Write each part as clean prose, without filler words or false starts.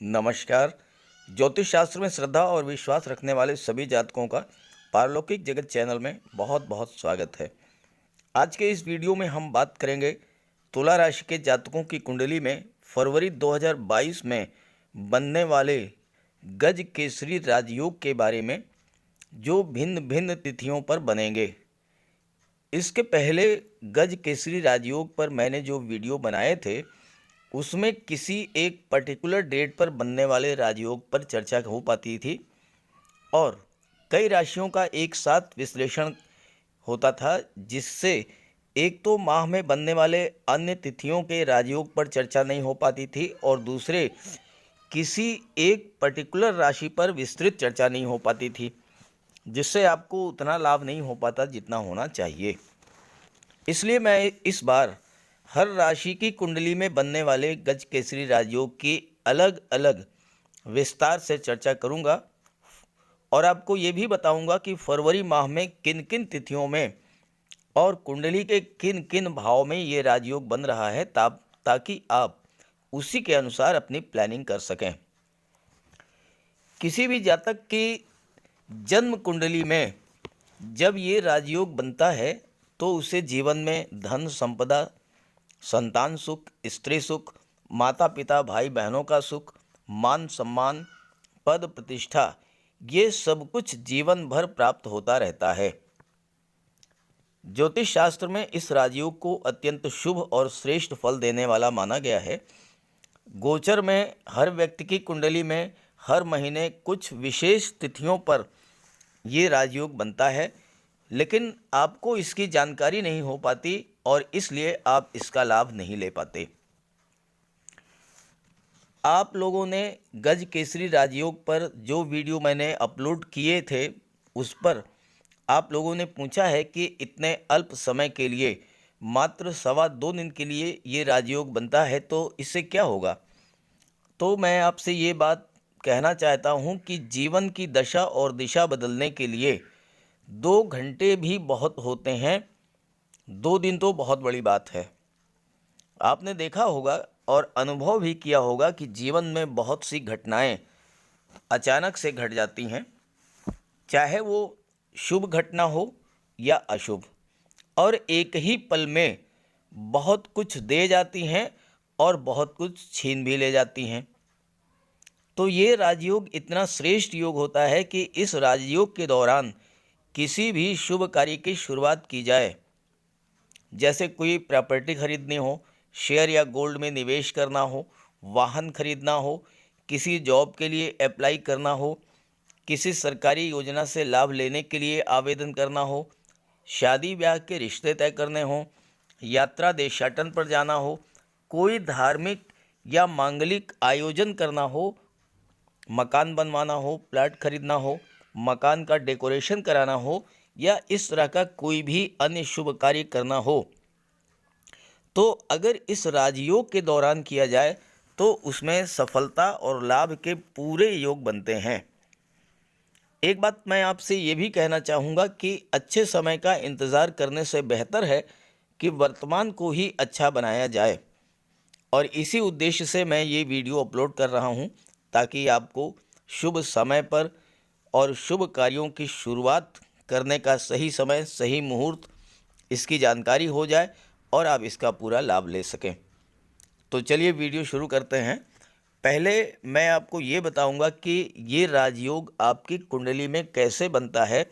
नमस्कार। ज्योतिष शास्त्र में श्रद्धा और विश्वास रखने वाले सभी जातकों का पारलौकिक जगत चैनल में बहुत बहुत स्वागत है। आज के इस वीडियो में हम बात करेंगे तुला राशि के जातकों की कुंडली में फरवरी 2022 में बनने वाले गज केसरी राजयोग के बारे में, जो भिन्न भिन्न तिथियों पर बनेंगे। इसके पहले गज केसरी राजयोग पर मैंने जो वीडियो बनाए थे उसमें किसी एक पर्टिकुलर डेट पर बनने वाले राजयोग पर चर्चा हो पाती थी और कई राशियों का एक साथ विश्लेषण होता था, जिससे एक तो माह में बनने वाले अन्य तिथियों के राजयोग पर चर्चा नहीं हो पाती थी और दूसरे किसी एक पर्टिकुलर राशि पर विस्तृत चर्चा नहीं हो पाती थी, जिससे आपको उतना लाभ नहीं हो पाता जितना होना चाहिए। इसलिए मैं इस बार हर राशि की कुंडली में बनने वाले गज केसरी राजयोग की अलग अलग विस्तार से चर्चा करूंगा और आपको ये भी बताऊंगा कि फरवरी माह में किन किन तिथियों में और कुंडली के किन किन भाव में ये राजयोग बन रहा है, ताकि आप उसी के अनुसार अपनी प्लानिंग कर सकें। किसी भी जातक की जन्म कुंडली में जब ये राजयोग बनता है तो उसे जीवन में धन संपदा, संतान सुख, स्त्री सुख, माता पिता भाई बहनों का सुख, मान सम्मान, पद प्रतिष्ठा, ये सब कुछ जीवन भर प्राप्त होता रहता है। ज्योतिष शास्त्र में इस राजयोग को अत्यंत शुभ और श्रेष्ठ फल देने वाला माना गया है। गोचर में हर व्यक्ति की कुंडली में हर महीने कुछ विशेष तिथियों पर ये राजयोग बनता है, लेकिन आपको इसकी जानकारी नहीं हो पाती और इसलिए आप इसका लाभ नहीं ले पाते। आप लोगों ने गज केसरी राजयोग पर जो वीडियो मैंने अपलोड किए थे उस पर आप लोगों ने पूछा है कि इतने अल्प समय के लिए, मात्र 2.25 दिन के लिए ये राजयोग बनता है तो इससे क्या होगा। तो मैं आपसे ये बात कहना चाहता हूँ कि जीवन की दशा और दिशा बदलने के लिए 2 घंटे भी बहुत होते हैं, 2 दिन तो बहुत बड़ी बात है। आपने देखा होगा और अनुभव भी किया होगा कि जीवन में बहुत सी घटनाएं अचानक से घट जाती हैं, चाहे वो शुभ घटना हो या अशुभ, और एक ही पल में बहुत कुछ दे जाती हैं और बहुत कुछ छीन भी ले जाती हैं। तो ये राजयोग इतना श्रेष्ठ योग होता है कि इस राजयोग के दौरान किसी भी शुभ कार्य की शुरुआत की जाए, जैसे कोई प्रॉपर्टी खरीदनी हो, शेयर या गोल्ड में निवेश करना हो, वाहन खरीदना हो, किसी जॉब के लिए अप्लाई करना हो, किसी सरकारी योजना से लाभ लेने के लिए आवेदन करना हो, शादी ब्याह के रिश्ते तय करने हो, यात्रा देशाटन पर जाना हो, कोई धार्मिक या मांगलिक आयोजन करना हो, मकान बनवाना हो, प्लाट खरीदना हो, मकान का डेकोरेशन कराना हो या इस तरह का कोई भी अन्य शुभ कार्य करना हो, तो अगर इस राजयोग के दौरान किया जाए तो उसमें सफलता और लाभ के पूरे योग बनते हैं। एक बात मैं आपसे ये भी कहना चाहूँगा कि अच्छे समय का इंतज़ार करने से बेहतर है कि वर्तमान को ही अच्छा बनाया जाए, और इसी उद्देश्य से मैं ये वीडियो अपलोड कर रहा हूँ, ताकि आपको शुभ समय पर और शुभ कार्यों की शुरुआत करने का सही समय, सही मुहूर्त, इसकी जानकारी हो जाए और आप इसका पूरा लाभ ले सकें। तो चलिए वीडियो शुरू करते हैं। पहले मैं आपको ये बताऊंगा कि ये राजयोग आपकी कुंडली में कैसे बनता है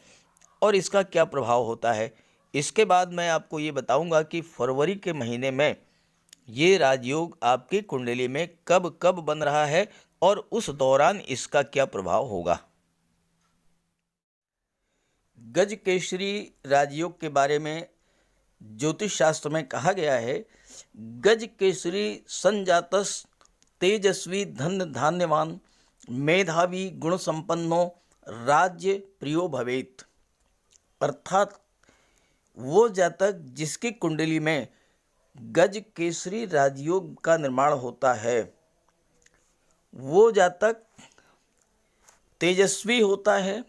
और इसका क्या प्रभाव होता है। इसके बाद मैं आपको ये बताऊंगा कि फरवरी के महीने में ये राजयोग आपकी कुंडली में कब कब बन रहा है और उस दौरान इसका क्या प्रभाव होगा। गज केसरी राजयोग के बारे में ज्योतिष शास्त्र में कहा गया है, गज केसरी संजातस तेजस्वी धन धान्यवान मेधावी गुण संपन्नो राज्य प्रियो भवेत। अर्थात वो जातक जिसकी कुंडली में गज केसरी राजयोग का निर्माण होता है, वो जातक तेजस्वी होता है,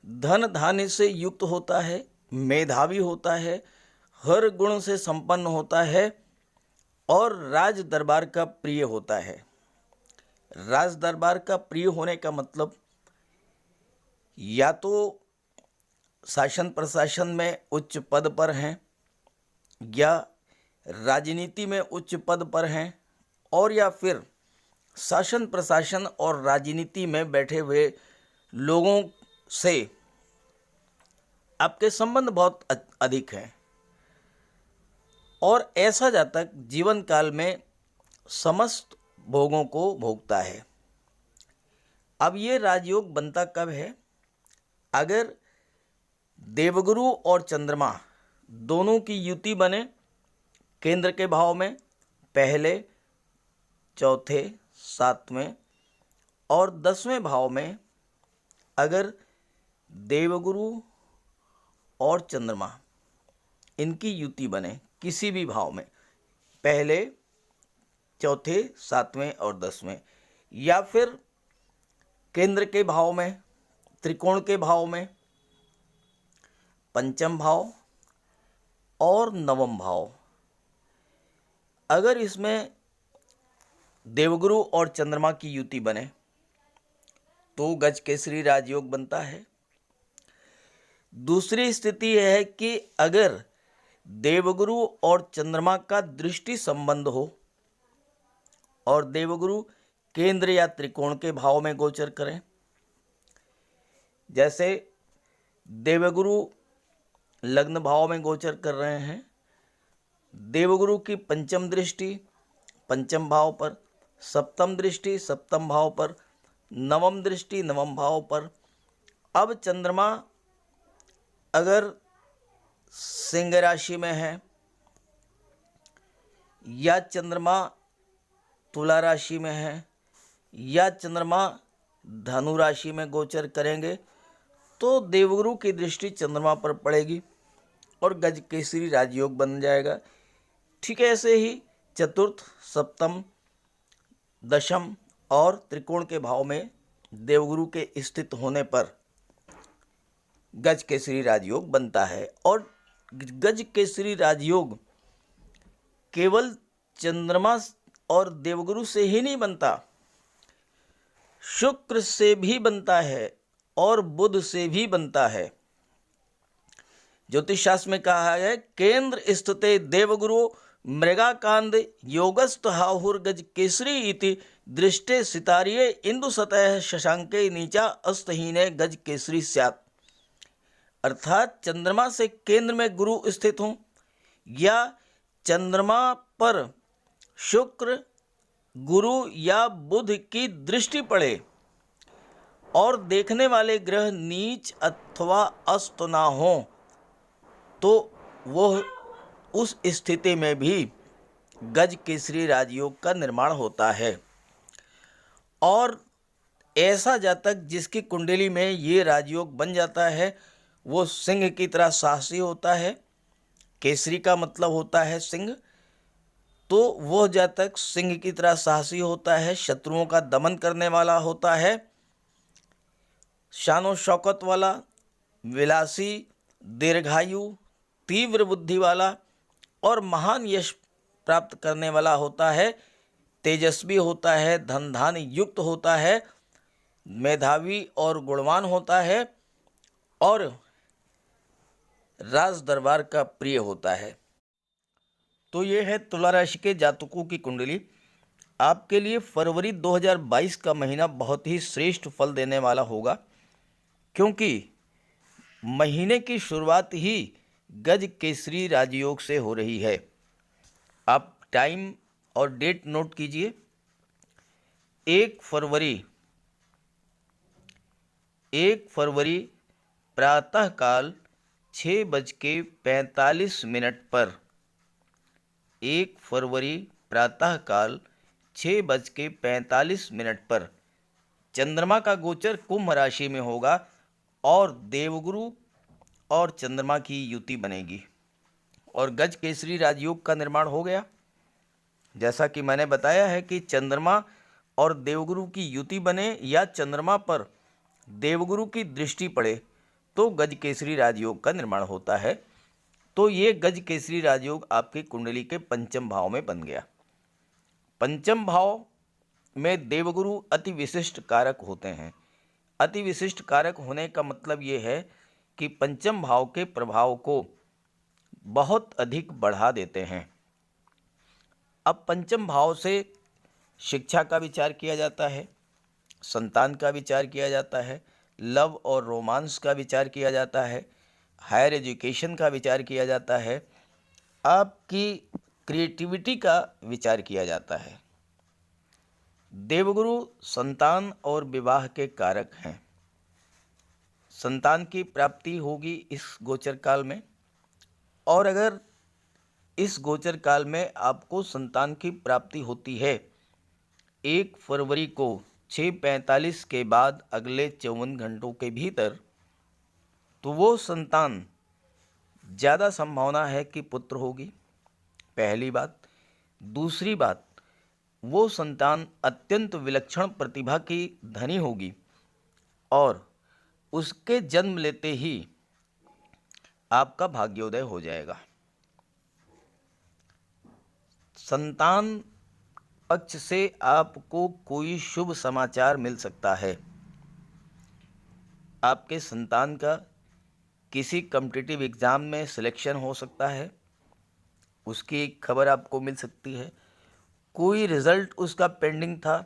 धन धान्य से युक्त होता है, मेधावी होता है, हर गुण से संपन्न होता है और राज दरबार का प्रिय होता है। राज दरबार का प्रिय होने का मतलब या तो शासन प्रशासन में उच्च पद पर हैं, या राजनीति में उच्च पद पर हैं, और या फिर शासन प्रशासन और राजनीति में बैठे हुए लोगों से आपके संबंध बहुत अधिक हैं, और ऐसा जातक जीवन काल में समस्त भोगों को भोगता है। अब ये राजयोग बनता कब है? अगर देवगुरु और चंद्रमा दोनों की युति बने केंद्र के भाव में, पहले, चौथे, सातवें और 10वें भाव में, अगर देवगुरु और चंद्रमा इनकी युति बने किसी भी भाव में, पहले, चौथे, सातवें और 10वें, या फिर केंद्र के भाव में, त्रिकोण के भाव में, पंचम भाव और नवम भाव, अगर इसमें देवगुरु और चंद्रमा की युति बने तो गजकेसरी राजयोग बनता है। दूसरी स्थिति यह है कि अगर देवगुरु और चंद्रमा का दृष्टि संबंध हो और देवगुरु केंद्र या त्रिकोण के भाव में गोचर करें, जैसे देवगुरु लग्न भाव में गोचर कर रहे हैं, देवगुरु की पंचम दृष्टि पंचम भाव पर, सप्तम दृष्टि सप्तम भाव पर, नवम दृष्टि नवम भाव पर। अब चंद्रमा अगर सिंह राशि में है या चंद्रमा तुला राशि में है या चंद्रमा धनु राशि में गोचर करेंगे तो देवगुरु की दृष्टि चंद्रमा पर पड़ेगी और गजकेसरी राजयोग बन जाएगा। ठीक है, ऐसे ही चतुर्थ, सप्तम, दशम और त्रिकोण के भाव में देवगुरु के स्थित होने पर गजकेसरी राजयोग बनता है। और गजकेसरी राजयोग केवल चंद्रमा और देवगुरु से ही नहीं बनता, शुक्र से भी बनता है और बुध से भी बनता है। ज्योतिष शास्त्र में कहा है, केंद्र स्थिते देवगुरु मृगाकांद योगस्थ हाहुर गज केसरी इति दृष्टे सितारिये इंदु सतह शशांके नीचा अस्तहीने गज केसरी स्यात्। अर्थात चंद्रमा से केंद्र में गुरु स्थित हों या चंद्रमा पर शुक्र, गुरु या बुध की दृष्टि पड़े और देखने वाले ग्रह नीच अथवा अस्त ना हो तो वह उस स्थिति में भी गजकेसरी राजयोग का निर्माण होता है। और ऐसा जातक जिसकी कुंडली में ये राजयोग बन जाता है वो सिंह की तरह साहसी होता है। केसरी का मतलब होता है सिंह, तो वह जातक सिंह की तरह साहसी होता है, शत्रुओं का दमन करने वाला होता है, शानो शौकत वाला, विलासी, दीर्घायु, तीव्र बुद्धि वाला और महान यश प्राप्त करने वाला होता है, तेजस्वी होता है, धन धान्य युक्त होता है, मेधावी और गुणवान होता है और राज दरबार का प्रिय होता है। तो ये है तुला राशि के जातकों की कुंडली। आपके लिए फरवरी 2022 का महीना बहुत ही श्रेष्ठ फल देने वाला होगा, क्योंकि महीने की शुरुआत ही गजकेसरी राजयोग से हो रही है। आप टाइम और डेट नोट कीजिए। 1 फरवरी प्रातःकाल 6:45 पर, 1 फरवरी प्रातःकाल 6:45 पर चंद्रमा का गोचर कुंभ राशि में होगा और देवगुरु और चंद्रमा की युति बनेगी और गजकेसरी राजयोग का निर्माण हो गया। जैसा कि मैंने बताया है कि चंद्रमा और देवगुरु की युति बने या चंद्रमा पर देवगुरु की दृष्टि पड़े तो गजकेसरी राजयोग का निर्माण होता है। तो ये गजकेसरी राजयोग आपकी कुंडली के पंचम भाव में बन गया। पंचम भाव में देवगुरु अति विशिष्ट कारक होते हैं। अति विशिष्ट कारक होने का मतलब ये है कि पंचम भाव के प्रभाव को बहुत अधिक बढ़ा देते हैं। अब पंचम भाव से शिक्षा का विचार किया जाता है, संतान का विचार किया जाता है, लव और रोमांस का विचार किया जाता है, हायर एजुकेशन का विचार किया जाता है, आपकी क्रिएटिविटी का विचार किया जाता है। देवगुरु संतान और विवाह के कारक हैं। संतान की प्राप्ति होगी इस गोचर काल में, और अगर इस गोचर काल में आपको संतान की प्राप्ति होती है 1 फरवरी को 6:45 के बाद अगले 54 घंटों के भीतर, तो वो संतान ज़्यादा संभावना है कि पुत्र होगी, पहली बात। दूसरी बात, वो संतान अत्यंत विलक्षण प्रतिभा की धनी होगी और उसके जन्म लेते ही आपका भाग्योदय हो जाएगा। संतान पक्ष से आपको कोई शुभ समाचार मिल सकता है। आपके संतान का किसी कॉम्पिटिटिव एग्ज़ाम में सिलेक्शन हो सकता है, उसकी एक खबर आपको मिल सकती है। कोई रिज़ल्ट उसका पेंडिंग था,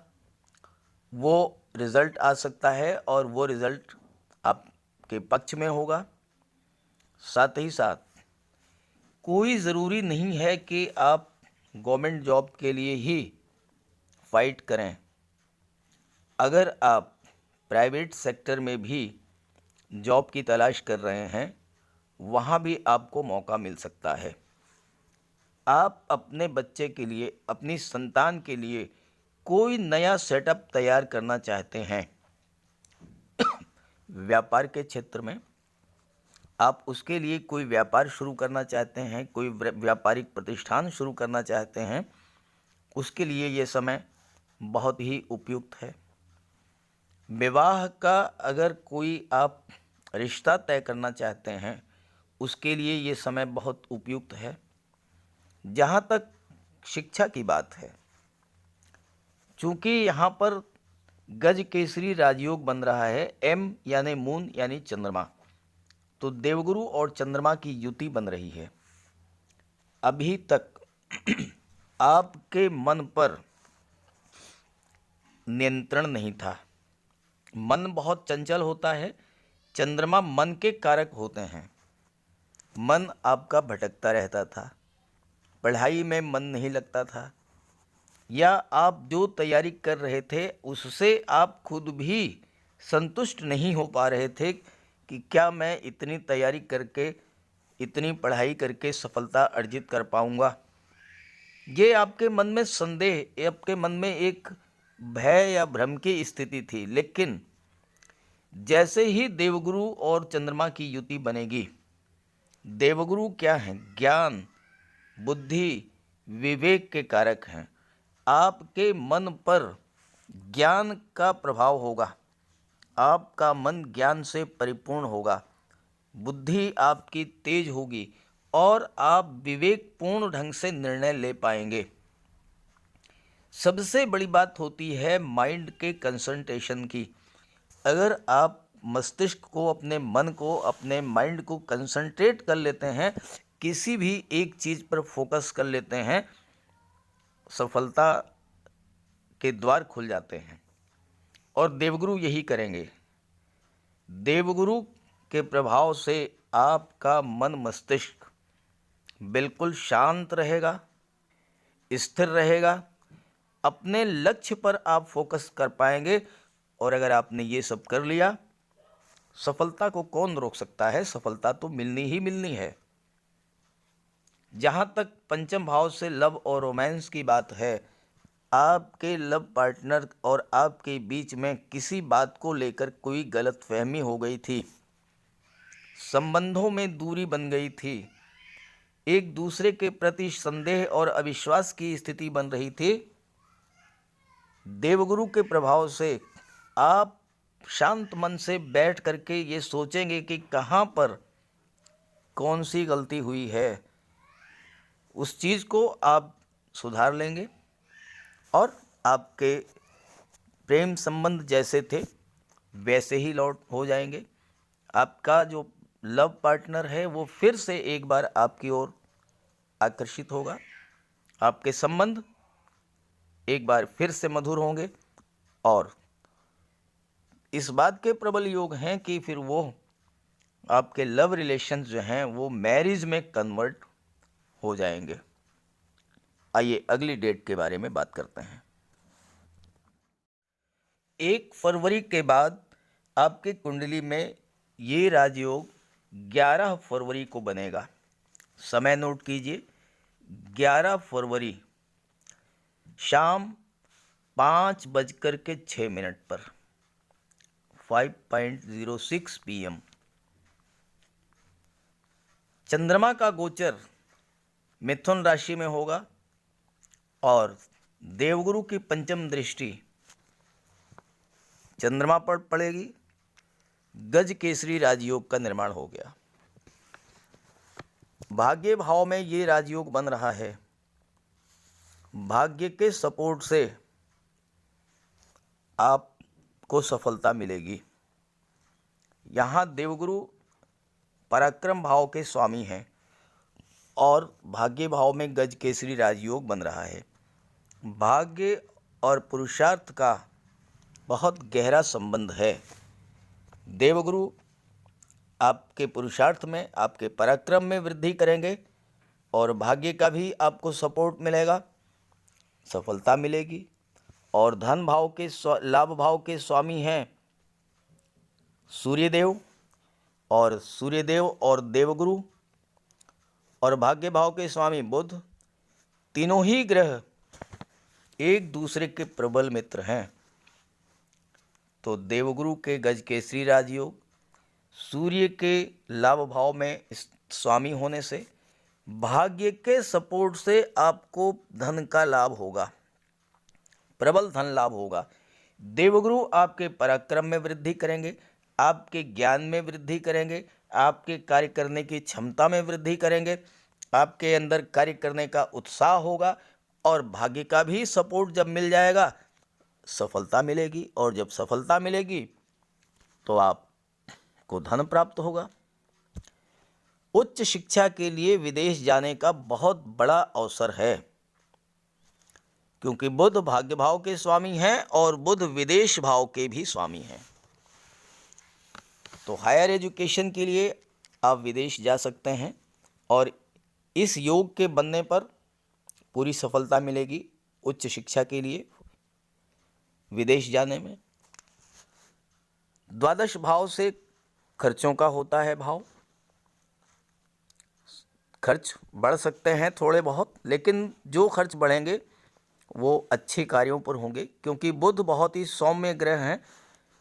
वो रिज़ल्ट आ सकता है और वो रिज़ल्ट आपके पक्ष में होगा। साथ ही साथ कोई ज़रूरी नहीं है कि आप गवर्नमेंट जॉब के लिए ही फाइट करें। अगर आप प्राइवेट सेक्टर में भी जॉब की तलाश कर रहे हैं, वहाँ भी आपको मौका मिल सकता है। आप अपने बच्चे के लिए, अपनी संतान के लिए कोई नया सेटअप तैयार करना चाहते हैं, व्यापार के क्षेत्र में आप उसके लिए कोई व्यापार शुरू करना चाहते हैं, कोई व्यापारिक प्रतिष्ठान शुरू करना चाहते हैं, उसके लिए ये समय बहुत ही उपयुक्त है। विवाह का अगर कोई आप रिश्ता तय करना चाहते हैं, उसके लिए ये समय बहुत उपयुक्त है। जहाँ तक शिक्षा की बात है, चूँकि यहाँ पर गज केसरी राजयोग बन रहा है, एम यानी मून यानी चंद्रमा, तो देवगुरु और चंद्रमा की युति बन रही है। अभी तक आपके मन पर नियंत्रण नहीं था। मन बहुत चंचल होता है, चंद्रमा मन के कारक होते हैं। मन आपका भटकता रहता था, पढ़ाई में मन नहीं लगता था, या आप जो तैयारी कर रहे थे उससे आप खुद भी संतुष्ट नहीं हो पा रहे थे कि क्या मैं इतनी तैयारी करके, इतनी पढ़ाई करके सफलता अर्जित कर पाऊंगा। ये आपके मन में संदेह, आपके मन में एक भय या भ्रम की स्थिति थी। लेकिन जैसे ही देवगुरु और चंद्रमा की युति बनेगी, देवगुरु क्या हैं? ज्ञान, बुद्धि, विवेक के कारक हैं। आपके मन पर ज्ञान का प्रभाव होगा, आपका मन ज्ञान से परिपूर्ण होगा, बुद्धि आपकी तेज होगी और आप विवेकपूर्ण ढंग से निर्णय ले पाएंगे। सबसे बड़ी बात होती है माइंड के कंसंट्रेशन की। अगर आप मस्तिष्क को, अपने मन को, अपने माइंड को कंसंट्रेट कर लेते हैं, किसी भी एक चीज़ पर फोकस कर लेते हैं, सफलता के द्वार खुल जाते हैं। और देवगुरु यही करेंगे। देवगुरु के प्रभाव से आपका मन मस्तिष्क बिल्कुल शांत रहेगा, स्थिर रहेगा, अपने लक्ष्य पर आप फोकस कर पाएंगे। और अगर आपने ये सब कर लिया, सफलता को कौन रोक सकता है? सफलता तो मिलनी ही मिलनी है। जहाँ तक पंचम भाव से लव और रोमांस की बात है, आपके लव पार्टनर और आपके बीच में किसी बात को लेकर कोई गलतफहमी हो गई थी, संबंधों में दूरी बन गई थी, एक दूसरे के प्रति संदेह और अविश्वास की स्थिति बन रही थी, देवगुरु के प्रभाव से आप शांत मन से बैठ करके ये सोचेंगे कि कहाँ पर कौन सी गलती हुई है, उस चीज़ को आप सुधार लेंगे और आपके प्रेम संबंध जैसे थे वैसे ही लौट हो जाएंगे। आपका जो लव पार्टनर है वो फिर से एक बार आपकी ओर आकर्षित होगा। आपके संबंध एक बार फिर से मधुर होंगे और इस बात के प्रबल योग हैं कि फिर वो आपके लव रिलेशन जो हैं वो मैरिज में कन्वर्ट हो जाएंगे। आइए अगली डेट के बारे में बात करते हैं। 1 फरवरी के बाद आपकी कुंडली में ये राजयोग 11 फरवरी को बनेगा। समय नोट कीजिए, 11 फरवरी शाम 5:06 पर 5:06 PM चंद्रमा का गोचर मिथुन राशि में होगा और देवगुरु की पंचम दृष्टि चंद्रमा पर पड़ेगी। गज केसरी राजयोग का निर्माण हो गया। भाग्य भाव में ये राजयोग बन रहा है। भाग्य के सपोर्ट से आपको सफलता मिलेगी। यहाँ देवगुरु पराक्रम भाव के स्वामी हैं और भाग्य भाव में गज केसरी राजयोग बन रहा है। भाग्य और पुरुषार्थ का बहुत गहरा संबंध है। देवगुरु आपके पुरुषार्थ में, आपके पराक्रम में वृद्धि करेंगे और भाग्य का भी आपको सपोर्ट मिलेगा, सफलता मिलेगी। और धन भाव के लाभ भाव के स्वामी हैं सूर्यदेव और देवगुरु और भाग्य भाव के स्वामी बुध, तीनों ही ग्रह एक दूसरे के प्रबल मित्र हैं। तो देवगुरु के गज केसरी राजयोग, सूर्य के लाभ भाव में स्वामी होने से भाग्य के सपोर्ट से आपको धन का लाभ होगा, प्रबल धन लाभ होगा। देवगुरु आपके पराक्रम में वृद्धि करेंगे, आपके ज्ञान में वृद्धि करेंगे, आपके कार्य करने की क्षमता में वृद्धि करेंगे, आपके अंदर कार्य करने का उत्साह होगा और भाग्य का भी सपोर्ट जब मिल जाएगा सफलता मिलेगी। और जब सफलता मिलेगी तो आपको धन प्राप्त होगा। उच्च शिक्षा के लिए विदेश जाने का बहुत बड़ा अवसर है क्योंकि बुध भाग्य भाव के स्वामी हैं और बुध विदेश भाव के भी स्वामी हैं। तो हायर एजुकेशन के लिए आप विदेश जा सकते हैं और इस योग के बनने पर पूरी सफलता मिलेगी उच्च शिक्षा के लिए विदेश जाने में। द्वादश भाव से खर्चों का होता है भाव। खर्च बढ़ सकते हैं थोड़े बहुत, लेकिन जो खर्च बढ़ेंगे वो अच्छे कार्यों पर होंगे क्योंकि बुध बहुत ही सौम्य ग्रह हैं,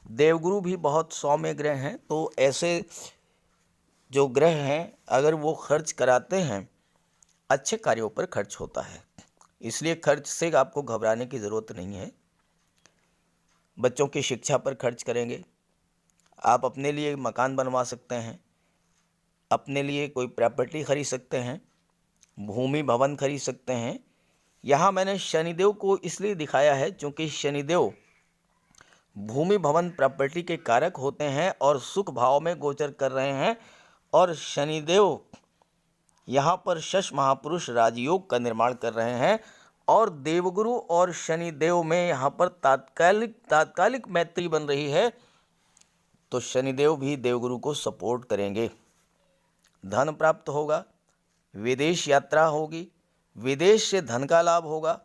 देवगुरु भी बहुत सौम्य ग्रह हैं। तो ऐसे जो ग्रह हैं अगर वो खर्च कराते हैं अच्छे कार्यों पर खर्च होता है, इसलिए खर्च से आपको घबराने की ज़रूरत नहीं है। बच्चों की शिक्षा पर खर्च करेंगे, आप अपने लिए मकान बनवा सकते हैं, अपने लिए कोई प्रॉपर्टी खरीद सकते हैं, भूमि भवन खरीद सकते हैं। यहाँ मैंने शनिदेव को इसलिए दिखाया है क्योंकि शनिदेव भूमि भवन प्रॉपर्टी के कारक होते हैं और सुख भाव में गोचर कर रहे हैं और शनिदेव यहाँ पर शश महापुरुष राजयोग का निर्माण कर रहे हैं और देवगुरु और शनिदेव में यहाँ पर तात्कालिक मैत्री बन रही है। तो शनिदेव भी देवगुरु को सपोर्ट करेंगे, धन प्राप्त होगा, विदेश यात्रा होगी, विदेश से धन का लाभ होगा,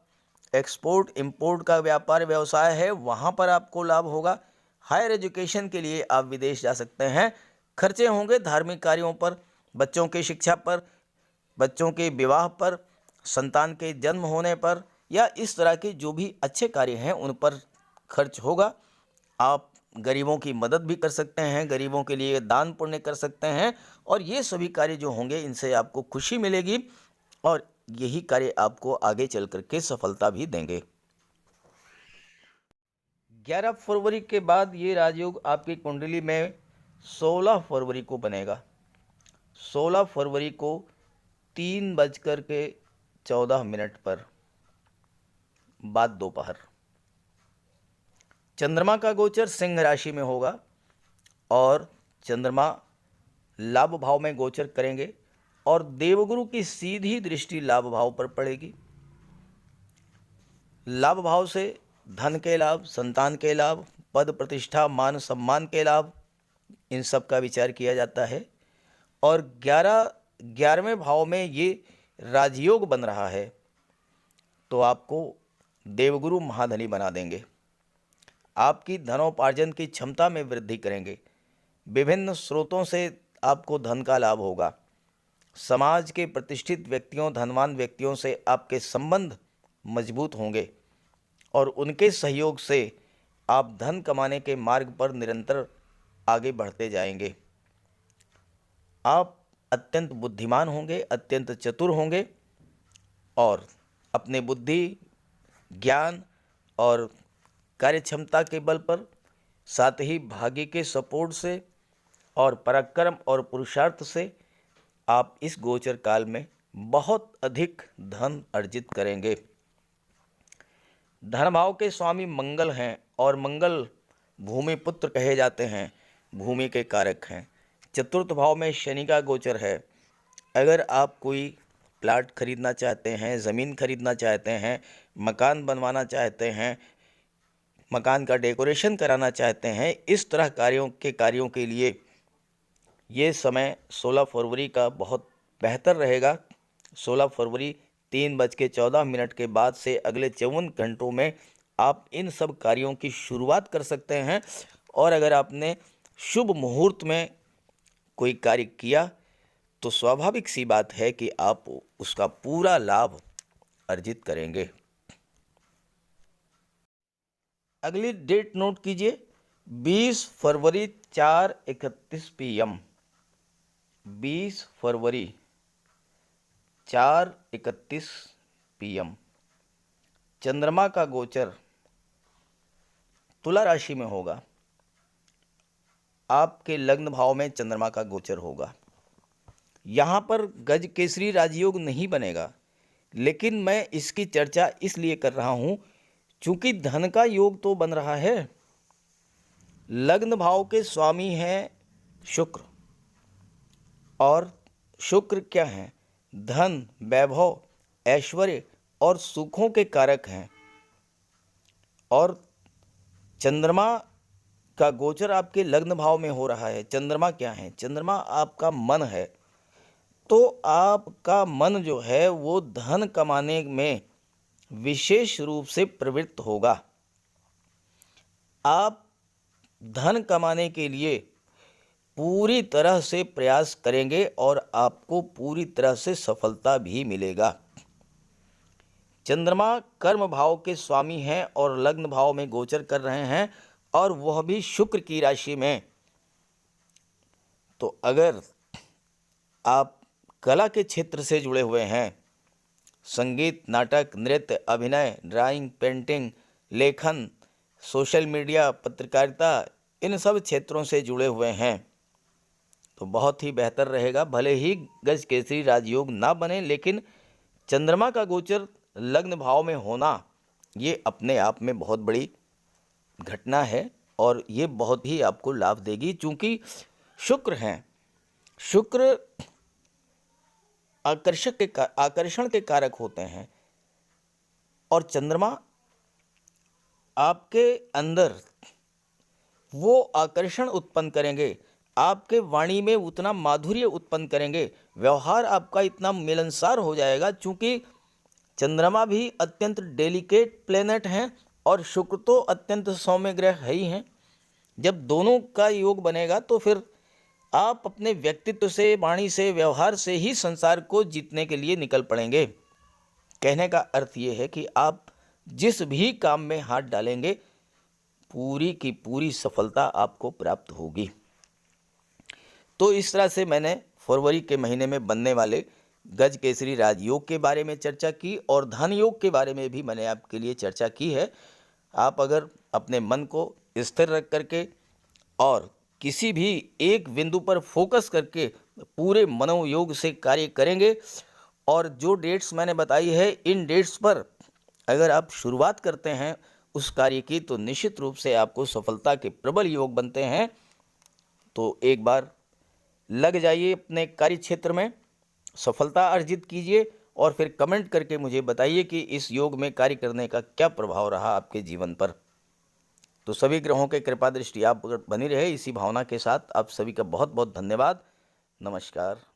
एक्सपोर्ट इंपोर्ट का व्यापार व्यवसाय है वहाँ पर आपको लाभ होगा। हायर एजुकेशन के लिए आप विदेश जा सकते हैं। खर्चे होंगे धार्मिक कार्यों पर, बच्चों की शिक्षा पर, बच्चों के विवाह पर, संतान के जन्म होने पर या इस तरह के जो भी अच्छे कार्य हैं उन पर खर्च होगा। आप गरीबों की मदद भी कर सकते हैं, गरीबों के लिए दान पुण्य कर सकते हैं और ये सभी कार्य जो होंगे इनसे आपको खुशी मिलेगी और यही कार्य आपको आगे चल करके सफलता भी देंगे। 11 फरवरी के बाद ये राजयोग आपकी कुंडली में 16 फरवरी को बनेगा। 16 फरवरी को 3:14 पर बाद दोपहर चंद्रमा का गोचर सिंह राशि में होगा और चंद्रमा लाभ भाव में गोचर करेंगे और देवगुरु की सीधी दृष्टि लाभ भाव पर पड़ेगी। लाभ भाव से धन के लाभ, संतान के लाभ, पद प्रतिष्ठा, मान सम्मान के लाभ, इन सब का विचार किया जाता है। और 11वें भाव में ये राजयोग बन रहा है, तो आपको देवगुरु महाधनी बना देंगे, आपकी धनोपार्जन की क्षमता में वृद्धि करेंगे, विभिन्न स्रोतों से आपको धन का लाभ होगा, समाज के प्रतिष्ठित व्यक्तियों, धनवान व्यक्तियों से आपके संबंध मजबूत होंगे और उनके सहयोग से आप धन कमाने के मार्ग पर निरंतर आगे बढ़ते जाएंगे। आप अत्यंत बुद्धिमान होंगे, अत्यंत चतुर होंगे और अपने बुद्धि, ज्ञान और कार्यक्षमता के बल पर, साथ ही भाग्य के सपोर्ट से और पराक्रम और पुरुषार्थ से आप इस गोचर काल में बहुत अधिक धन अर्जित करेंगे। धन भाव के स्वामी मंगल हैं और मंगल भूमि पुत्र कहे जाते हैं, भूमि के कारक हैं। चतुर्थ भाव में शनि का गोचर है। अगर आप कोई प्लाट खरीदना चाहते हैं, ज़मीन खरीदना चाहते हैं, मकान बनवाना चाहते हैं, मकान का डेकोरेशन कराना चाहते हैं, इस तरह कार्यों के लिए ये समय 16 फरवरी का बहुत बेहतर रहेगा। 16 फरवरी 3:14 के बाद से अगले 54 घंटों में आप इन सब कार्यों की शुरुआत कर सकते हैं। और अगर आपने शुभ मुहूर्त में कोई कार्य किया तो स्वाभाविक सी बात है कि आप उसका पूरा लाभ अर्जित करेंगे। अगली डेट नोट कीजिए, 20 फरवरी 4:31 PM। 20 फरवरी 4:31 PM चंद्रमा का गोचर तुला राशि में होगा। आपके लग्न भाव में चंद्रमा का गोचर होगा। यहाँ पर गज केसरी राजयोग नहीं बनेगा, लेकिन मैं इसकी चर्चा इसलिए कर रहा हूँ चूंकि धन का योग तो बन रहा है। लग्न भाव के स्वामी हैं शुक्र, और शुक्र क्या हैं? धन, वैभव, ऐश्वर्य और सुखों के कारक हैं। और चंद्रमा का गोचर आपके लग्न भाव में हो रहा है। चंद्रमा क्या है? चंद्रमा आपका मन है। तो आपका मन जो है वो धन कमाने में विशेष रूप से प्रवृत्त होगा। आप धन कमाने के लिए पूरी तरह से प्रयास करेंगे और आपको पूरी तरह से सफलता भी मिलेगा। चंद्रमा कर्म भाव के स्वामी हैं और लग्न भाव में गोचर कर रहे हैं, और वह भी शुक्र की राशि में। तो अगर आप कला के क्षेत्र से जुड़े हुए हैं, संगीत, नाटक, नृत्य, अभिनय, ड्राइंग, पेंटिंग, लेखन, सोशल मीडिया, पत्रकारिता, इन सब क्षेत्रों से जुड़े हुए हैं, तो बहुत ही बेहतर रहेगा। भले ही गज केसरी राजयोग ना बने, लेकिन चंद्रमा का गोचर लग्न भाव में होना ये अपने आप में बहुत बड़ी घटना है और ये बहुत ही आपको लाभ देगी। चूँकि शुक्र हैं, शुक्र आकर्षण के कारक होते हैं, और चंद्रमा आपके अंदर वो आकर्षण उत्पन्न करेंगे, आपके वाणी में उतना माधुर्य उत्पन्न करेंगे, व्यवहार आपका इतना मिलनसार हो जाएगा। चूँकि चंद्रमा भी अत्यंत डेलिकेट प्लेनेट हैं और शुक्र तो अत्यंत सौम्य ग्रह है ही हैं। जब दोनों का योग बनेगा तो फिर आप अपने व्यक्तित्व से, वाणी से, व्यवहार से ही संसार को जीतने के लिए निकल पड़ेंगे। कहने का अर्थ ये है कि आप जिस भी काम में हाथ डालेंगे, पूरी की पूरी सफलता आपको प्राप्त होगी। तो इस तरह से मैंने फरवरी के महीने में बनने वाले गज केसरी राजयोग के बारे में चर्चा की, और धन योग के बारे में भी मैंने आपके लिए चर्चा की है। आप अगर अपने मन को स्थिर रख करके और किसी भी एक बिंदु पर फोकस करके पूरे मनोयोग से कार्य करेंगे, और जो डेट्स मैंने बताई है, इन डेट्स पर अगर आप शुरुआत करते हैं उस कार्य की तो निश्चित रूप से आपको सफलता के प्रबल योग बनते हैं। तो एक बार लग जाइए अपने कार्य क्षेत्र में, सफलता अर्जित कीजिए और फिर कमेंट करके मुझे बताइए कि इस योग में कार्य करने का क्या प्रभाव रहा आपके जीवन पर। तो सभी ग्रहों के कृपा दृष्टि आप पर बनी रहे, इसी भावना के साथ आप सभी का बहुत बहुत धन्यवाद। नमस्कार।